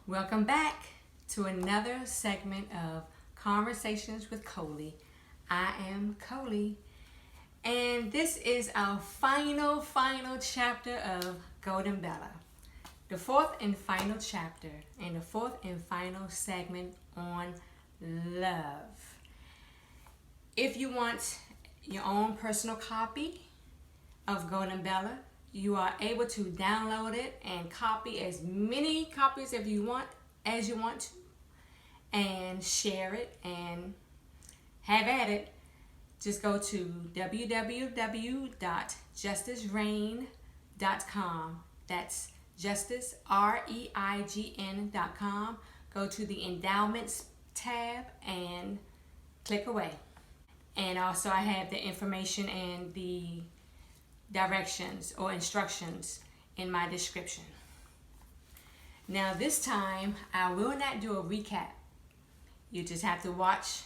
Welcome back to another segment of Conversations with Coley. I am Coley, and this is our final chapter of Golden Bella. The fourth and final chapter, and the fourth and final segment on love. If you want your own personal copy of Golden Bella, you are able to download it and copy as many copies as you want to, and share it and have at it. Just go to www.justicereign.com. That's justice, REIGN.com. Go to the endowments tab and click away. And also I have the information and the directions or instructions in my description. Now this time I will not do a recap. You just have to watch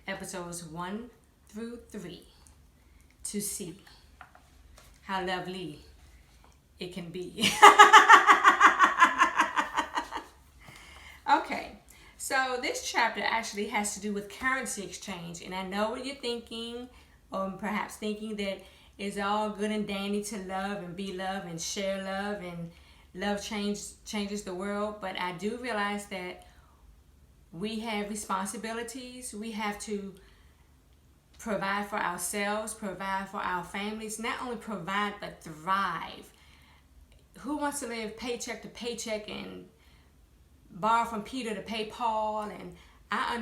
episodes 1 through 3 to see how lovely it can be. Okay, so this chapter actually has to do with currency exchange, and I know what you're thinking, or perhaps thinking that it's all good and dandy to love and be loved and share love, and love changes the world. But I do realize that we have responsibilities. We have to provide for ourselves, provide for our families, not only provide but thrive. Who wants to live paycheck to paycheck and borrow from Peter to pay Paul? And I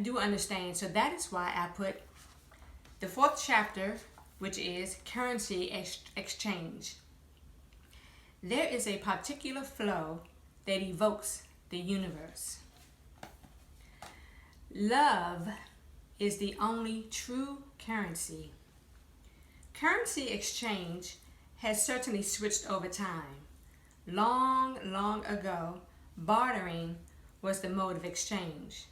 do understand. So that is why I put the fourth chapter, which is currency exchange. There is a particular flow that evokes the universe. Love is the only true currency. Currency exchange has certainly switched over time. Long ago, bartering was the mode of exchange.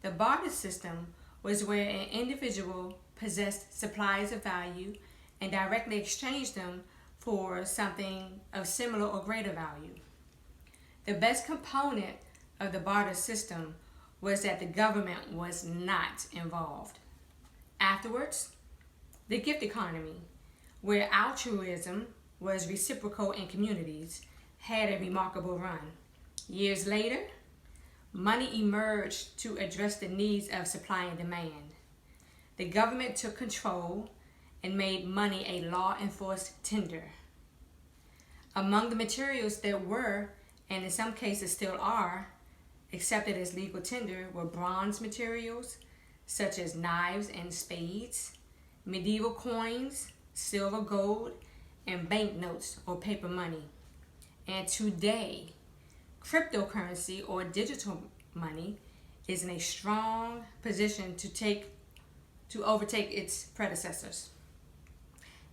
The barter system was where an individual possessed supplies of value and directly exchanged them for something of similar or greater value. The best component of the barter system was that the government was not involved. Afterwards, the gift economy, where altruism was reciprocal in communities, had a remarkable run. Years later, money emerged to address the needs of supply and demand. The government took control and made money a law-enforced tender. Among the materials that were, and in some cases still are, accepted as legal tender were bronze materials such as knives and spades, medieval coins, silver, gold, and banknotes or paper money. And today, cryptocurrency or digital money is in a strong position to overtake its predecessors.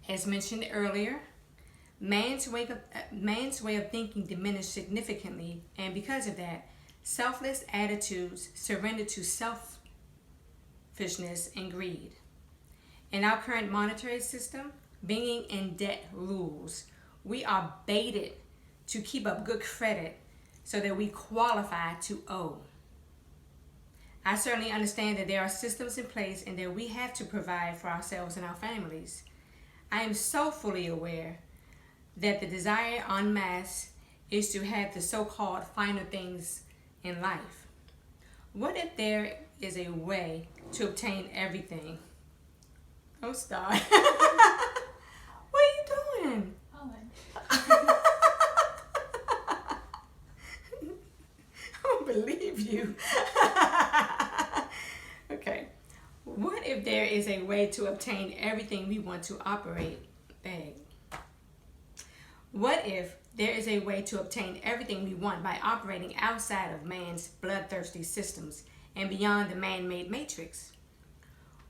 As mentioned earlier, man's way of thinking diminished significantly, and because of that, selfless attitudes surrendered to selfishness and greed. In our current monetary system, being in debt rules. We are baited to keep up good credit so that we qualify to owe. I certainly understand that there are systems in place and that we have to provide for ourselves and our families. I am so fully aware that the desire en masse is to have the so-called finer things in life. What if there is a way to obtain everything? Don't start. What are you doing? I don't believe you. Okay. What if there is a way to obtain everything we want to operate? What if there is a way to obtain everything we want by operating outside of man's bloodthirsty systems and beyond the man-made matrix?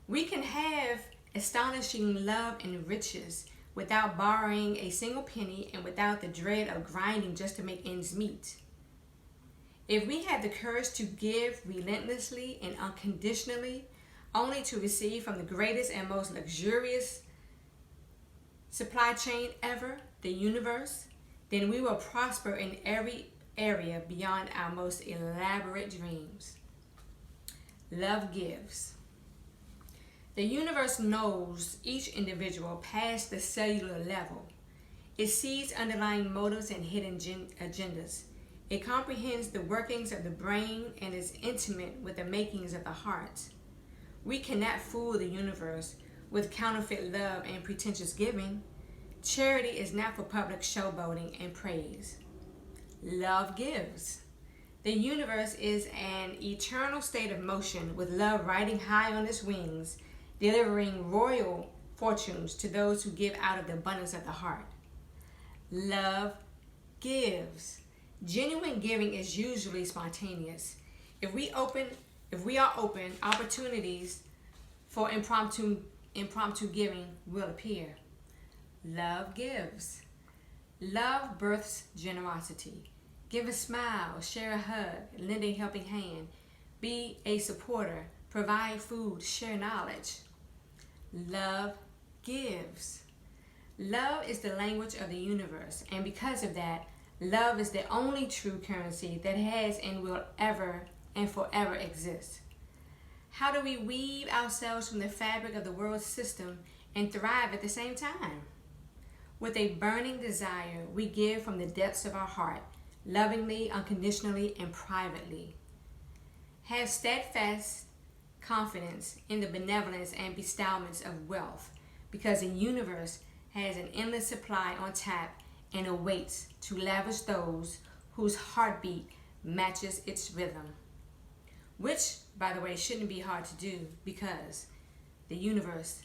We can have astonishing love and riches without borrowing a single penny and without the dread of grinding just to make ends meet. If we had the courage to give relentlessly and unconditionally, only to receive from the greatest and most luxurious supply chain ever, the universe, then we will prosper in every area beyond our most elaborate dreams. Love gives. The universe knows each individual past the cellular level. It sees underlying motives and hidden agendas. It comprehends the workings of the brain and is intimate with the makings of the heart. We cannot fool the universe with counterfeit love and pretentious giving. Charity is not for public showboating and praise. Love gives. The universe is an eternal state of motion with love riding high on its wings, delivering royal fortunes to those who give out of the abundance of the heart. Love gives. Genuine giving is usually spontaneous. If we are open, opportunities for impromptu giving will appear. Love gives. Love births generosity. Give a smile, share a hug, lend a helping hand, be a supporter, provide food, share knowledge. Love gives. Love is the language of the universe, and because of that, love is the only true currency that has and will ever and forever exist. How do we weave ourselves from the fabric of the world system and thrive at the same time? With a burning desire, we give from the depths of our heart, lovingly, unconditionally, and privately. Have steadfast confidence in the benevolence and bestowments of wealth, because the universe has an endless supply on tap and awaits to lavish those whose heartbeat matches its rhythm. Which, by the way, shouldn't be hard to do because the universe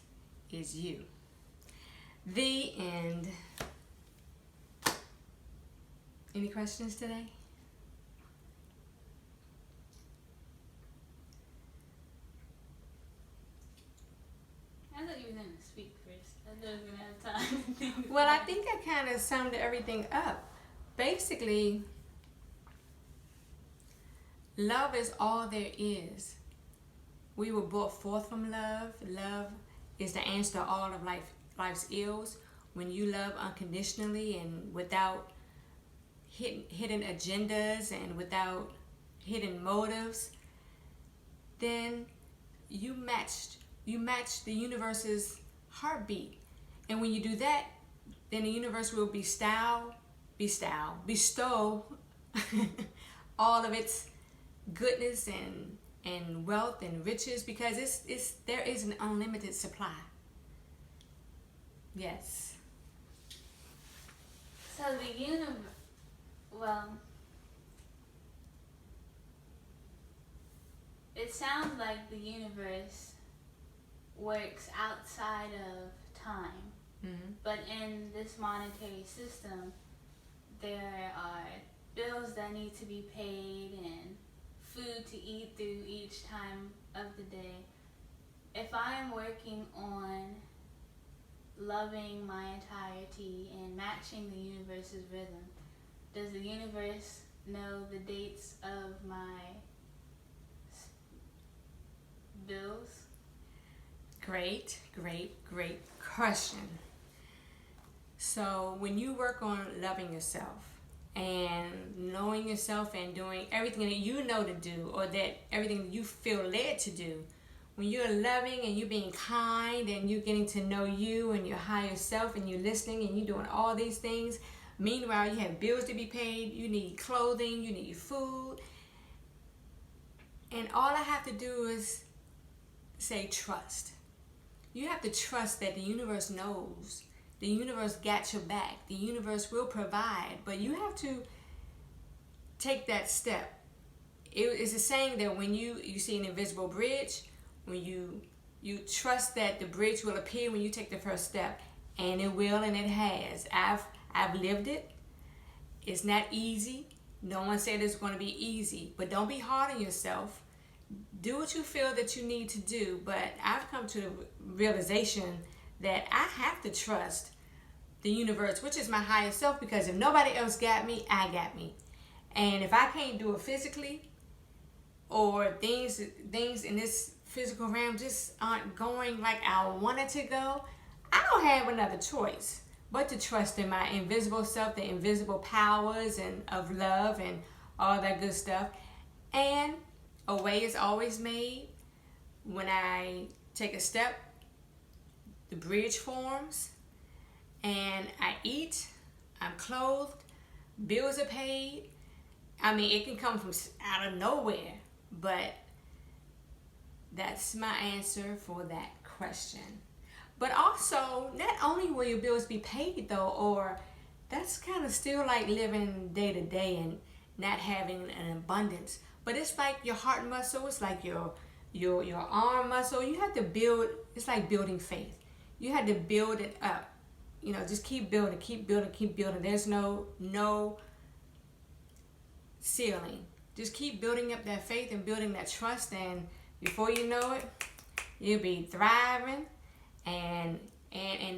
is you. The end. Any questions today? I thought you were going to speak first. I thought I was going to have time to think. Well, I think I kind of summed everything up. Basically, love is all there is. We were brought forth from love. Love is the answer to all of life's ills. When you love unconditionally and without hidden agendas and without hidden motives, then you match the universe's heartbeat. And when you do that, then the universe will bestow all of its goodness and wealth and riches, because there is an unlimited supply. Yes. So the universe, well, it sounds like the universe works outside of time. Mm-hmm. But in this monetary system, there are bills that need to be paid and food to eat through each time of the day. If I'm working on loving my entirety and matching the universe's rhythm, does the universe know the dates of my bills? Great question. So when you work on loving yourself and knowing yourself and doing everything that you know to do, or that everything that you feel led to do, when you're loving and you're being kind and you're getting to know you and your higher self and you're listening and you're doing all these things, meanwhile you have bills to be paid, you need clothing, you need food, and all I have to do is say trust. You have to trust that the universe knows. The universe got your back. The universe will provide, but you have to take that step. It's a saying that when you see an invisible bridge, when you trust that the bridge will appear when you take the first step, and it will, and it has. I've lived it. It's not easy. No one said it's going to be easy, but don't be hard on yourself. Do what you feel that you need to do, but I've come to the realization that I have to trust the universe, which is my higher self, because if nobody else got me, I got me. And if I can't do it physically, or things in this physical realm just aren't going like I want it to go, I don't have another choice but to trust in my invisible self, the invisible powers and of love and all that good stuff. And a way is always made. When I take a step, the bridge forms, and I eat, I'm clothed, bills are paid. I mean, it can come from out of nowhere, but that's my answer for that question. But also, not only will your bills be paid though, or that's kind of still like living day to day and not having an abundance. But it's like your heart muscle, it's like your arm muscle. You have to build, it's like building faith. You have to build it up. You know, just keep building, keep building, keep building. There's no ceiling. Just keep building up that faith and building that trust, and before you know it, you'll be thriving and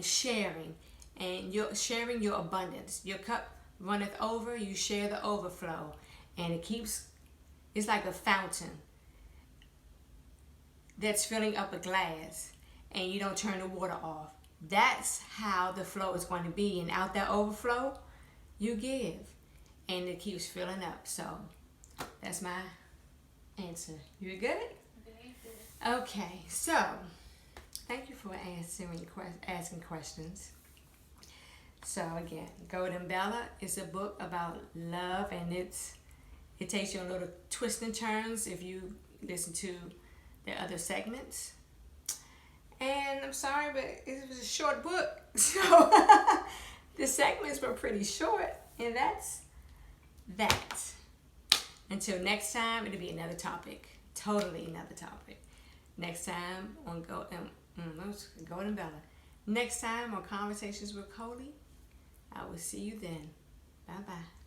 sharing, and you're sharing your abundance. Your cup runneth over, you share the overflow, and it's like a fountain that's filling up a glass, and you don't turn the water off. That's how the flow is going to be, and out that overflow, you give, and it keeps filling up. So that's my answer. You good? Very good. Okay, so thank you for asking questions. So again, Golden Bella is a book about love, and it takes you on little twists and turns if you listen to the other segments. And I'm sorry, but it was a short book, so the segments were pretty short, and that's that. Until next time, it'll be another topic, totally another topic. Next time on Golden Bella. Next time on Conversations with Coley, I will see you then. Bye-bye.